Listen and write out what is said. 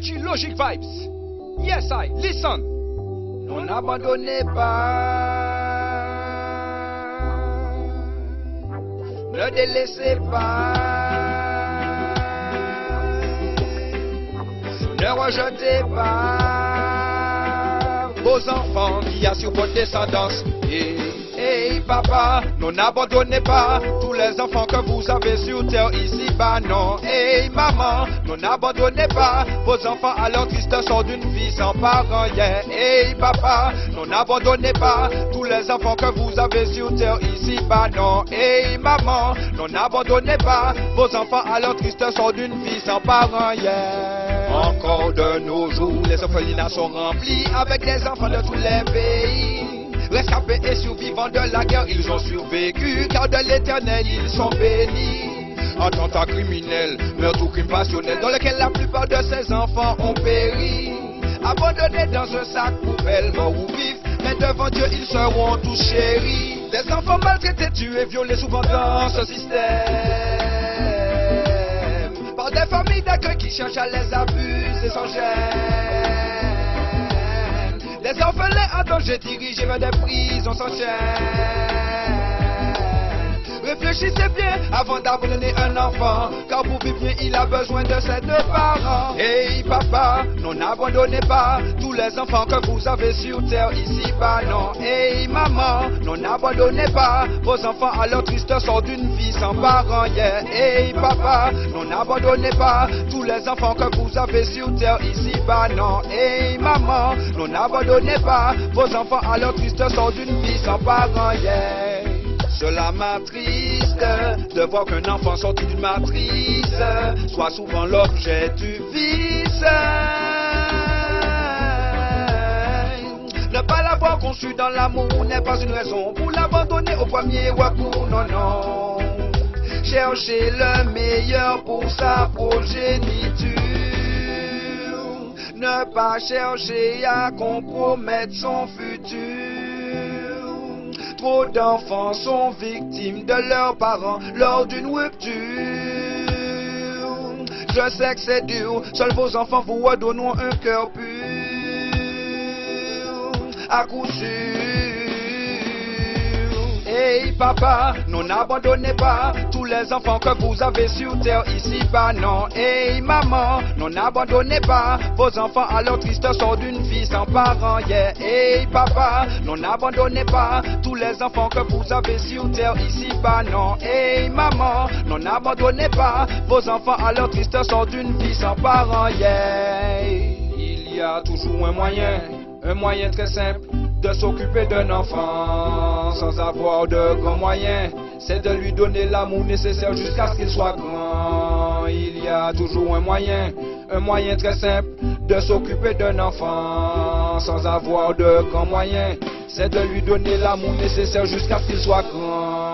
Reggie Logic Vibes. Yes, I listen. Non abandonnez pas, ne délaissez pas, ne rejetez pas vos enfants qui assurent votre descendance. Hey papa, non n'abandonnez pas tous les enfants que vous avez sur terre ici-bas, non. Hey maman, non n'abandonnez pas vos enfants à leur triste sort d'une vie sans parents, yeah. Hey papa, non n'abandonnez pas tous les enfants que vous avez sur terre ici-bas, non. Hey maman, non n'abandonnez pas vos enfants à leur triste sort d'une vie sans parents, yeah. Encore de nos jours, les orphelinats sont remplis avec des enfants de tous les pays. Rescapés et survivants de la guerre, ils ont survécu, car de l'éternel ils sont bénis. Attentats criminels, meurtres ou crimes passionnels, dans lesquels la plupart de ces enfants ont péri. Abandonnés dans un sac poubelle, morts ou vifs, mais devant Dieu ils seront tous chéris. Des enfants maltraités, tués, violés souvent dans ce système, par des familles d'accueil qui cherchent à les abuser sans gêne. Les orphelins en danger dirigés vers des prisons sans chaîne. Réfléchissez bien avant d'abandonner un enfant, car pour vivre bien il a besoin de ses deux parents. Hey papa, non n'abandonnez pas tous les enfants que vous avez sur terre ici-bas, non. Hey maman, non n'abandonnez pas vos enfants à leur triste sort d'une vie sans parents, yeah. Hey papa, non n'abandonnez pas tous les enfants que vous avez sur terre ici-bas, non. Hey maman, non n'abandonnez pas vos enfants à leur triste sort d'une vie sans parents, yeah. Cela m'attriste de voir qu'un enfant sorti d'une matrice soit souvent l'objet du vice. Ne pas l'avoir conçu dans l'amour n'est pas une raison pour l'abandonner au premier recours, non, non. Chercher le meilleur pour sa progéniture. Ne pas chercher à compromettre son futur. Trop d'enfants sont victimes de leurs parents lors d'une rupture. Je sais que c'est dur, seuls vos enfants vous redonneront un cœur pur. À coup sûr. Hey papa, non n'abandonnez pas tous les enfants que vous avez sur terre ici-bas, non. Hey maman, non n'abandonnez pas vos enfants à leur triste sort d'une vie sans parents, yeah. Hey papa, non n'abandonnez pas tous les enfants que vous avez sur terre ici-bas, non. Hey maman, non n'abandonnez pas vos enfants à leur triste sort d'une vie sans parents, yeah. Il y a toujours un moyen très simple de s'occuper d'un enfant sans avoir de grands moyens, c'est de lui donner l'amour nécessaire jusqu'à ce qu'il soit grand. Il y a toujours un moyen très simple de s'occuper d'un enfant sans avoir de grands moyens, c'est de lui donner l'amour nécessaire jusqu'à ce qu'il soit grand.